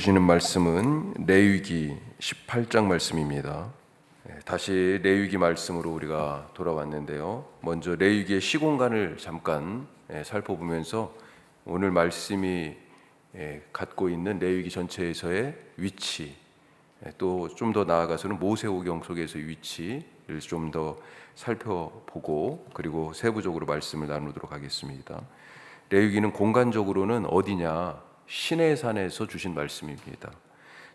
주시는 말씀은 레위기 18장 말씀입니다. 다시 레위기 말씀으로 우리가 돌아왔는데요. 먼저 레위기의 시공간을 잠깐 살펴보면서 오늘 말씀이 갖고 있는 레위기 전체에서의 위치, 또 좀 더 나아가서는 모세오경 속에서의 위치를 좀 더 살펴보고 그리고 세부적으로 말씀을 나누도록 하겠습니다. 레위기는 공간적으로는 어디냐? 시내산에서 주신 말씀입니다.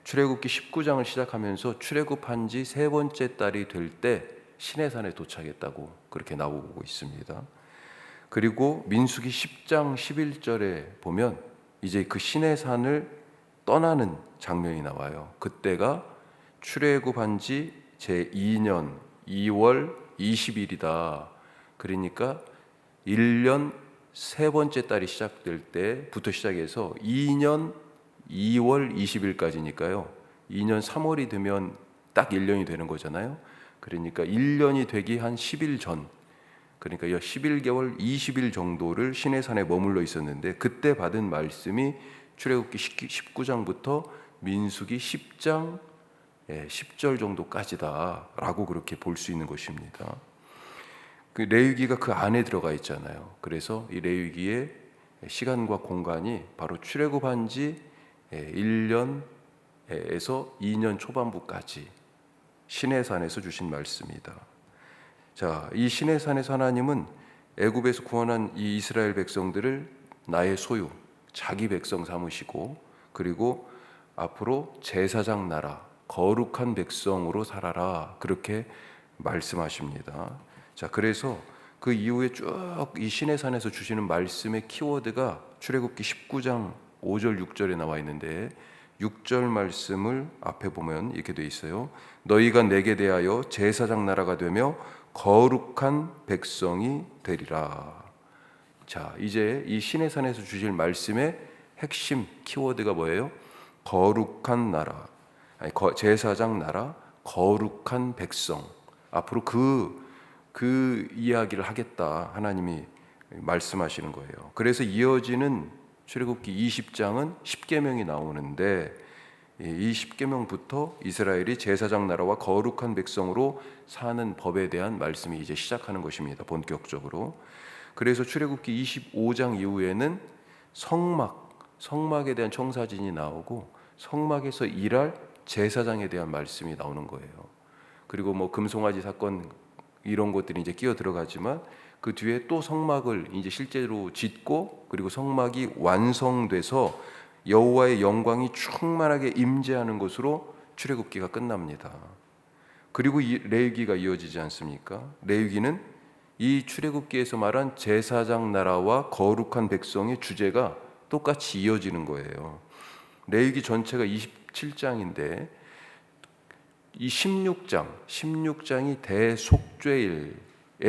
출애굽기 19장을 시작하면서 출애굽한 지 세 번째 달이 될 때 시내산에 도착했다고 그렇게 나오고 있습니다. 그리고 민수기 10장 11절에 보면 이제 그 시내산을 떠나는 장면이 나와요. 그때가 출애굽한 지 제2년 2월 20일이다. 그러니까 1년 세 번째 달이 시작될 때부터 시작해서 2년 2월 20일까지니까요. 2년 3월이 되면 딱 1년이 되는 거잖아요. 그러니까 1년이 되기 한 10일 전, 그러니까 11개월 20일 정도를 시내산에 머물러 있었는데 그때 받은 말씀이 출애굽기 19장부터 민수기 10장 10절 정도까지다라고 그렇게 볼 수 있는 것입니다. 그 레위기가 그 안에 들어가 있잖아요. 그래서 이 레위기의 시간과 공간이 바로 출애굽한 지 1년에서 2년 초반부까지 시내산에서 주신 말씀이다. 자, 이 시내산에서 하나님은 애굽에서 구원한 이 이스라엘 백성들을 나의 소유, 자기 백성 삼으시고 그리고 앞으로 제사장 나라, 거룩한 백성으로 살아라 그렇게 말씀하십니다. 자, 그래서 그 이후에 쭉 이 시내산에서 주시는 말씀의 키워드가 출애굽기 19장 5절 6절에 나와 있는데 6절 말씀을 앞에 보면 이렇게 돼 있어요. 너희가 내게 대하여 제사장 나라가 되며 거룩한 백성이 되리라. 자, 이제 이 시내산에서 주실 말씀의 핵심 키워드가 뭐예요? 거룩한 나라, 제사장 나라, 거룩한 백성. 앞으로 그 이야기를 하겠다 하나님이 말씀하시는 거예요. 그래서 이어지는 출애굽기 20장은 10계명이 나오는데 이 10계명부터 이스라엘이 제사장 나라와 거룩한 백성으로 사는 법에 대한 말씀이 이제 시작하는 것입니다. 본격적으로. 그래서 출애굽기 25장 이후에는 성막에 대한 청사진이 나오고 성막에서 일할 제사장에 대한 말씀이 나오는 거예요. 그리고 뭐 금송아지 사건 이런 것들이 이제 끼어 들어가지만 그 뒤에 또 성막을 이제 실제로 짓고 그리고 성막이 완성돼서 여호와의 영광이 충만하게 임재하는 것으로 출애굽기가 끝납니다. 그리고 이 레위기가 이어지지 않습니까? 레위기는 이 출애굽기에서 말한 제사장 나라와 거룩한 백성의 주제가 똑같이 이어지는 거예요. 레위기 전체가 27장인데 이 16장이 대속죄일에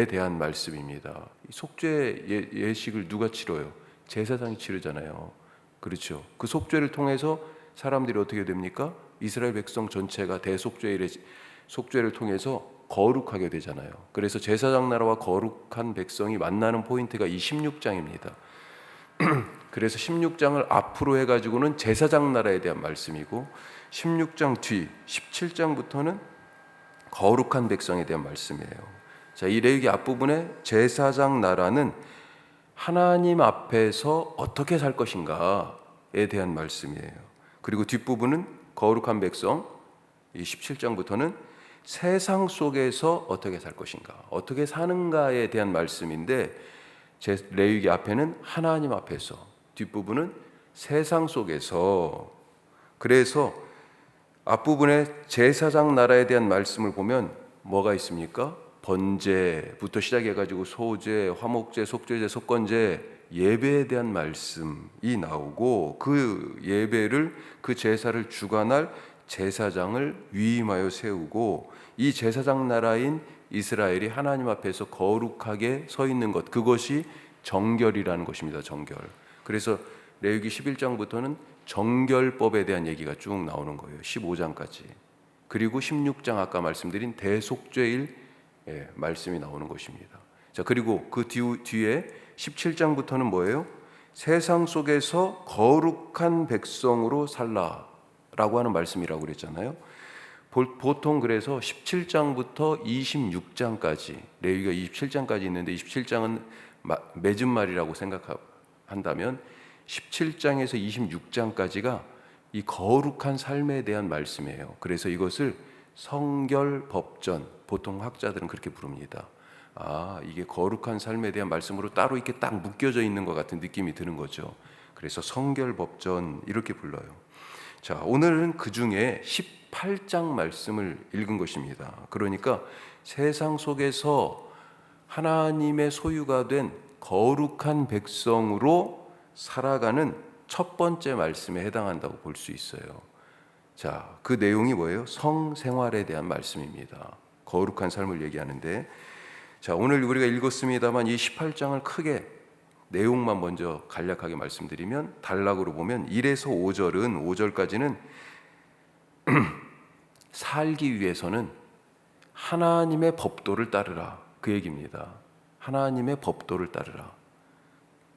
대한 말씀입니다. 속죄 예식을 누가 치러요? 제사장이 치르잖아요. 그렇죠. 그 속죄를 통해서 사람들이 어떻게 됩니까? 이스라엘 백성 전체가 대속죄일의 속죄를 통해서 거룩하게 되잖아요. 그래서 제사장 나라와 거룩한 백성이 만나는 포인트가 이 16장입니다. 그래서 16장을 앞으로 해가지고는 제사장 나라에 대한 말씀이고 16장 뒤 17장부터는 거룩한 백성에 대한 말씀이에요. 자, 이 레위기 앞부분에 제사장 나라는 하나님 앞에서 어떻게 살 것인가에 대한 말씀이에요. 그리고 뒷부분은 거룩한 백성, 이 17장부터는 세상 속에서 어떻게 살 것인가, 어떻게 사는가에 대한 말씀인데 레위기 앞에는 하나님 앞에서, 뒷부분은 세상 속에서. 그래서 앞부분에 제사장 나라에 대한 말씀을 보면 뭐가 있습니까? 번제부터 시작해가지고 소제, 화목제, 속죄제, 속건제, 예배에 대한 말씀이 나오고 그 예배를, 그 제사를 주관할 제사장을 위임하여 세우고 이 제사장 나라인 이스라엘이 하나님 앞에서 거룩하게 서 있는 것, 그것이 정결이라는 것입니다. 정결. 그래서 레위기 11장부터는 정결법에 대한 얘기가 쭉 나오는 거예요. 15장까지. 그리고 16장 아까 말씀드린 대속죄일 말씀이 나오는 것입니다. 자, 그리고 그 뒤에 17장부터는 뭐예요? 세상 속에서 거룩한 백성으로 살라. 하는 말씀이라고 그랬잖아요. 보통 그래서 17장부터 26장까지, 레위기가 27장까지 있는데 27장은 맺은 말이라고 생각한다면 17장에서 26장까지가 이 거룩한 삶에 대한 말씀이에요. 그래서 이것을 성결법전, 보통 학자들은 그렇게 부릅니다. 이게 거룩한 삶에 대한 말씀으로 따로 이렇게 딱 묶여져 있는 것 같은 느낌이 드는 거죠. 그래서 성결법전 이렇게 불러요. 자, 오늘은 그 중에 18장 말씀을 읽은 것입니다. 그러니까 세상 속에서 하나님의 소유가 된 거룩한 백성으로 살아가는 첫 번째 말씀에 해당한다고 볼 수 있어요. 자, 그 내용이 뭐예요? 성생활에 대한 말씀입니다. 거룩한 삶을 얘기하는데, 자, 오늘 우리가 읽었습니다만 이 18장을 크게 내용만 먼저 간략하게 말씀드리면, 단락으로 보면 1에서 5절은 5절까지는 살기 위해서는 하나님의 법도를 따르라, 그 얘기입니다. 하나님의 법도를 따르라.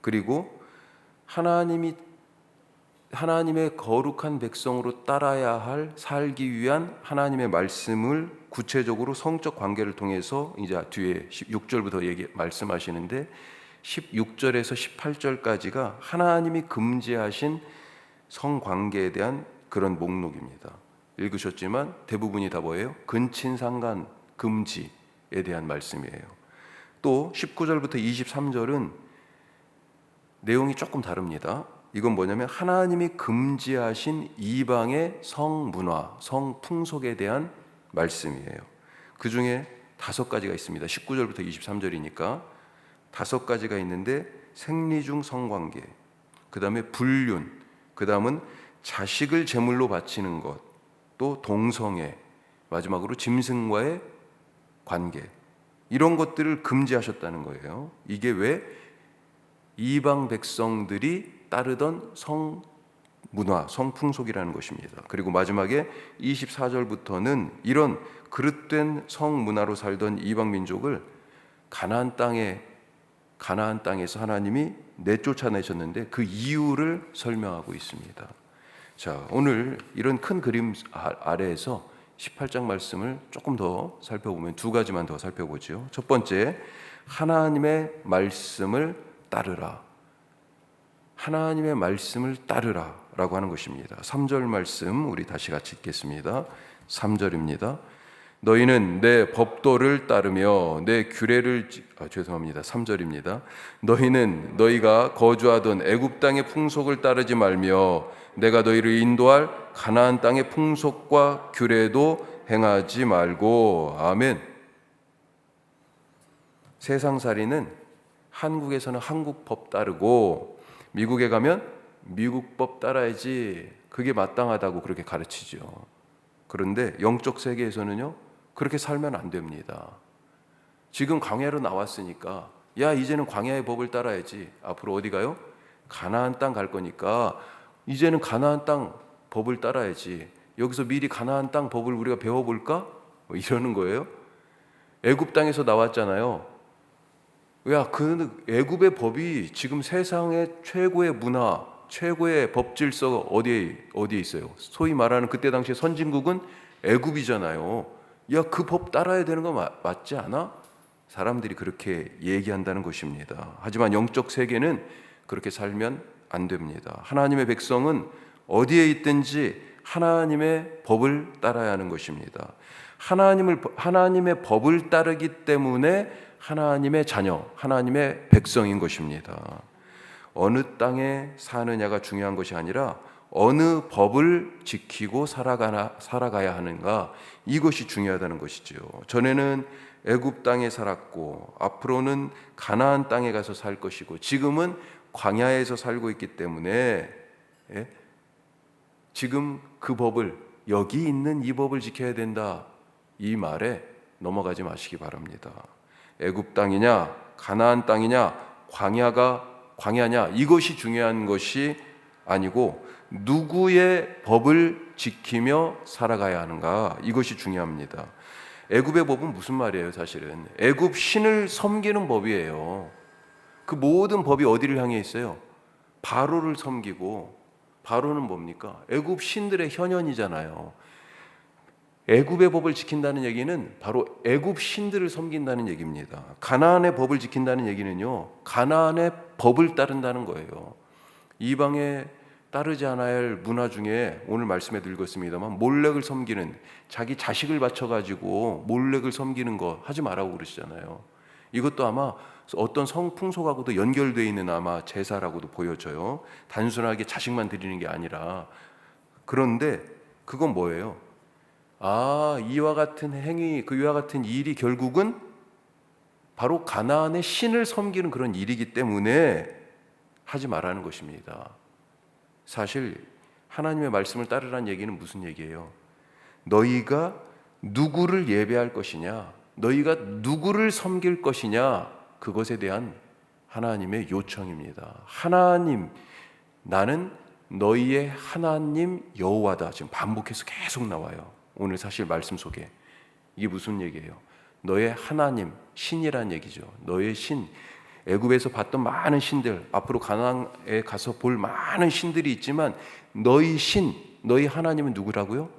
그리고 하나님의 거룩한 백성으로 따라야 할, 살기 위한 하나님의 말씀을 구체적으로 성적 관계를 통해서 이제 뒤에 6절부터 말씀하시는데 16절에서 18절까지가 하나님이 금지하신 성관계에 대한 그런 목록입니다. 읽으셨지만 대부분이 다 뭐예요? 근친상간 금지에 대한 말씀이에요. 또 19절부터 23절은 내용이 조금 다릅니다. 이건 뭐냐면 하나님이 금지하신 이방의 성문화, 성풍속에 대한 말씀이에요. 그 중에 5가지가 있습니다. 19절부터 23절이니까 5가지가 있는데, 생리 중 성관계, 그 다음에 불륜, 그 다음은 자식을 제물로 바치는 것, 또 동성애, 마지막으로 짐승과의 관계, 이런 것들을 금지하셨다는 거예요. 이게 왜? 이방 백성들이 따르던 성문화, 성풍속이라는 것입니다. 그리고 마지막에 24절부터는 이런 그릇된 성문화로 살던 이방 민족을 가나안 땅에서 하나님이 내쫓아내셨는데 그 이유를 설명하고 있습니다. 자, 오늘 이런 큰 그림 아래에서 18장 말씀을 조금 더 살펴보면 2가지만 더 살펴보죠. 첫 번째, 하나님의 말씀을 따르라. 하나님의 말씀을 따르라 라고 하는 것입니다. 3절 말씀 우리 다시 같이 읽겠습니다. 3절입니다. 너희는 내 법도를 따르며 내 규례를 3절입니다. 너희는 너희가 거주하던 애굽 땅의 풍속을 따르지 말며 내가 너희를 인도할 가나안 땅의 풍속과 규례도 행하지 말고. 아멘. 세상살이는 한국에서는 한국 법 따르고 미국에 가면 미국 법 따라야지, 그게 마땅하다고 그렇게 가르치죠. 그런데 영적 세계에서는요, 그렇게 살면 안 됩니다. 지금 광야로 나왔으니까 야, 이제는 광야의 법을 따라야지. 앞으로 어디 가요? 가나안 땅 갈 거니까 이제는 가나안 땅 법을 따라야지. 여기서 미리 가나안 땅 법을 우리가 배워볼까? 이러는 거예요. 애굽 땅에서 나왔잖아요. 야, 그 애굽의 법이 지금 세상의 최고의 문화, 최고의 법 질서가 어디에 있어요? 소위 말하는 그때 당시에 선진국은 애굽이잖아요. 야, 그 법 따라야 되는 거 맞지 않아? 사람들이 그렇게 얘기한다는 것입니다. 하지만 영적 세계는 그렇게 살면 안 됩니다. 하나님의 백성은 어디에 있든지 하나님의 법을 따라야 하는 것입니다. 하나님의 법을 따르기 때문에 하나님의 자녀, 하나님의 백성인 것입니다. 어느 땅에 사느냐가 중요한 것이 아니라 어느 법을 지키고 살아가야 하는가, 이것이 중요하다는 것이죠. 전에는 애굽 땅에 살았고 앞으로는 가나안 땅에 가서 살 것이고 지금은 광야에서 살고 있기 때문에 지금 그 법을, 여기 있는 이 법을 지켜야 된다, 이 말에 넘어가지 마시기 바랍니다. 애굽 땅이냐 가나안 땅이냐 광야냐, 이것이 중요한 것이 아니고 누구의 법을 지키며 살아가야 하는가, 이것이 중요합니다. 애굽의 법은 무슨 말이에요? 사실은 애굽 신을 섬기는 법이에요. 그 모든 법이 어디를 향해 있어요? 바로를 섬기고 바로는 뭡니까? 애굽 신들의 현현이잖아요. 애굽의 법을 지킨다는 얘기는 바로 애굽 신들을 섬긴다는 얘기입니다. 가나안의 법을 지킨다는 얘기는요, 가나안의 법을 따른다는 거예요. 이방에 따르지 않아야 할 문화 중에 오늘 말씀에 읽었습니다만 몰렉을 섬기는, 자기 자식을 바쳐가지고 몰렉을 섬기는 거 하지 말라고 그러시잖아요. 이것도 아마 어떤 성풍속하고도 연결되어 있는 아마 제사라고도 보여져요. 단순하게 자식만 드리는 게 아니라. 그런데 그건 뭐예요? 이와 같은 행위, 이와 같은 일이 결국은 바로 가나안의 신을 섬기는 그런 일이기 때문에 하지 말라는 것입니다. 사실 하나님의 말씀을 따르라는 얘기는 무슨 얘기예요? 너희가 누구를 예배할 것이냐, 너희가 누구를 섬길 것이냐, 그것에 대한 하나님의 요청입니다. 하나님, 나는 너희의 하나님 여호와다. 지금 반복해서 계속 나와요. 오늘 사실 말씀 속에 이게 무슨 얘기예요? 너의 하나님, 신이란 얘기죠. 너의 신, 애굽에서 봤던 많은 신들, 앞으로 가나안에 가서 볼 많은 신들이 있지만 너희 신, 너희 하나님은 누구라고요?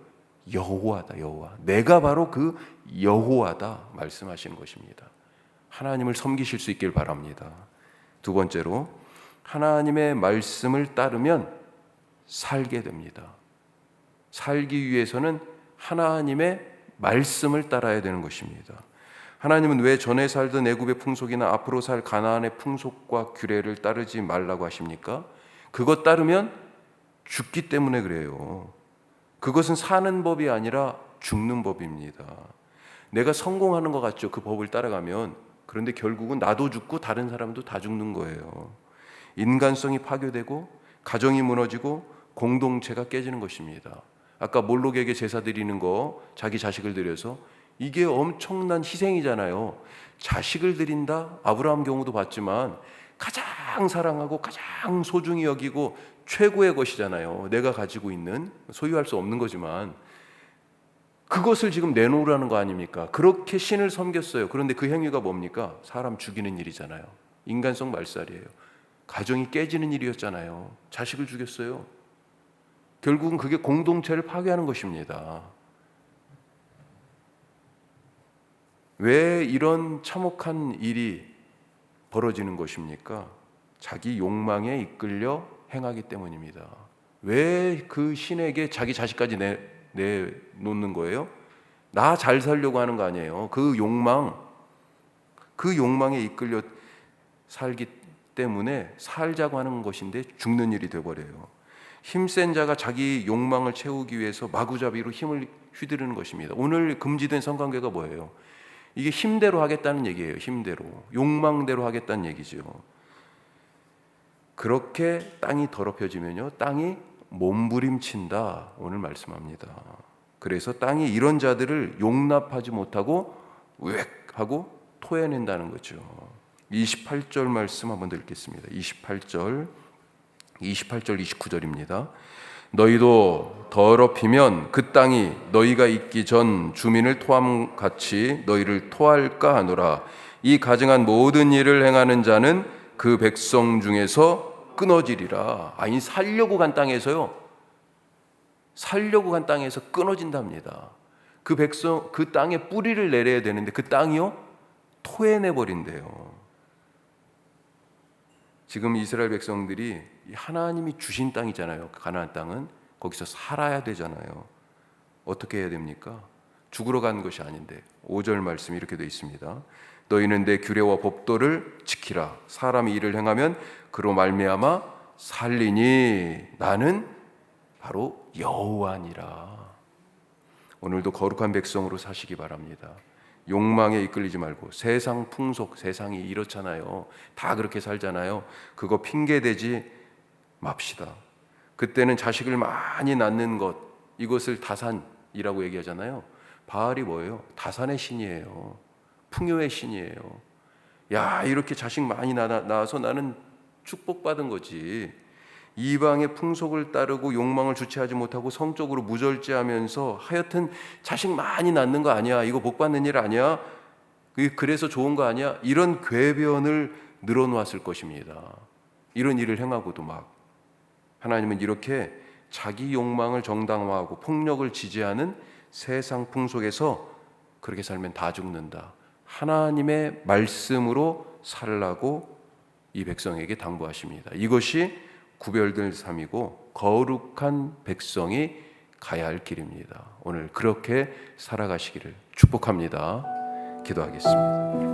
여호와다. 여호와. 내가 바로 그 여호와다 말씀하시는 것입니다. 하나님을 섬기실 수 있길 바랍니다. 두 번째로, 하나님의 말씀을 따르면 살게 됩니다. 살기 위해서는 하나님의 말씀을 따라야 되는 것입니다. 하나님은 왜 전에 살던 애굽의 풍속이나 앞으로 살 가나안의 풍속과 규례를 따르지 말라고 하십니까? 그것 따르면 죽기 때문에 그래요. 그것은 사는 법이 아니라 죽는 법입니다. 내가 성공하는 것 같죠, 그 법을 따라가면. 그런데 결국은 나도 죽고 다른 사람도 다 죽는 거예요. 인간성이 파괴되고 가정이 무너지고 공동체가 깨지는 것입니다. 아까 몰록에게 제사 드리는 거, 자기 자식을 드려서, 이게 엄청난 희생이잖아요. 자식을 드린다? 아브라함 경우도 봤지만 가장 사랑하고 가장 소중히 여기고 최고의 것이잖아요. 내가 가지고 있는, 소유할 수 없는 거지만 그것을 지금 내놓으라는 거 아닙니까? 그렇게 신을 섬겼어요. 그런데 그 행위가 뭡니까? 사람 죽이는 일이잖아요. 인간성 말살이에요. 가정이 깨지는 일이었잖아요. 자식을 죽였어요. 결국은 그게 공동체를 파괴하는 것입니다. 왜 이런 참혹한 일이 벌어지는 것입니까? 자기 욕망에 이끌려 행하기 때문입니다. 왜 그 신에게 자기 자식까지 내놓는 거예요? 나 잘 살려고 하는 거 아니에요. 그 욕망에 이끌려 살기 때문에 살자고 하는 것인데 죽는 일이 되어버려요. 힘센 자가 자기 욕망을 채우기 위해서 마구잡이로 힘을 휘두르는 것입니다. 오늘 금지된 성관계가 뭐예요? 이게 힘대로 하겠다는 얘기예요. 힘대로, 욕망대로 하겠다는 얘기죠. 그렇게 땅이 더럽혀지면요, 땅이 몸부림친다, 오늘 말씀합니다. 그래서 땅이 이런 자들을 용납하지 못하고 으액 하고 토해낸다는 거죠. 28절 말씀 한번 더 읽겠습니다. 28절 29절입니다. 너희도 더럽히면 그 땅이 너희가 있기 전 주민을 토함같이 너희를 토할까 하노라. 이 가증한 모든 일을 행하는 자는 그 백성 중에서 끊어지리라. 아니, 살려고 간 땅에서 끊어진답니다. 그 백성, 그 땅에 뿌리를 내려야 되는데 그 땅이요, 토해내 버린대요. 지금 이스라엘 백성들이 하나님이 주신 땅이잖아요. 가나안 땅은. 거기서 살아야 되잖아요. 어떻게 해야 됩니까? 죽으러 간 것이 아닌데 5절 말씀이 이렇게 되어 있습니다. 너희는 내 규례와 법도를 지키라. 사람이 이를 행하면 그로 말미암아 살리니 나는 바로 여호와니라. 오늘도 거룩한 백성으로 사시기 바랍니다. 욕망에 이끌리지 말고, 세상 풍속, 세상이 이렇잖아요. 다 그렇게 살잖아요. 그거 핑계대지 맙시다. 그때는 자식을 많이 낳는 것, 이것을 다산이라고 얘기하잖아요. 바알이 뭐예요? 다산의 신이에요. 풍요의 신이에요. 야, 이렇게 자식 많이 낳아서 나는 축복받은 거지. 이방의 풍속을 따르고 욕망을 주체하지 못하고 성적으로 무절제하면서 하여튼 자식 많이 낳는 거 아니야, 이거 복 받는 일 아니야, 그래서 좋은 거 아니야, 이런 궤변을 늘어놓았을 것입니다. 이런 일을 행하고도 막. 하나님은 이렇게 자기 욕망을 정당화하고 폭력을 지지하는 세상 풍속에서 그렇게 살면 다 죽는다, 하나님의 말씀으로 살라고 이 백성에게 당부하십니다. 이것이 구별된 삶이고 거룩한 백성이 가야 할 길입니다. 오늘 그렇게 살아가시기를 축복합니다. 기도하겠습니다.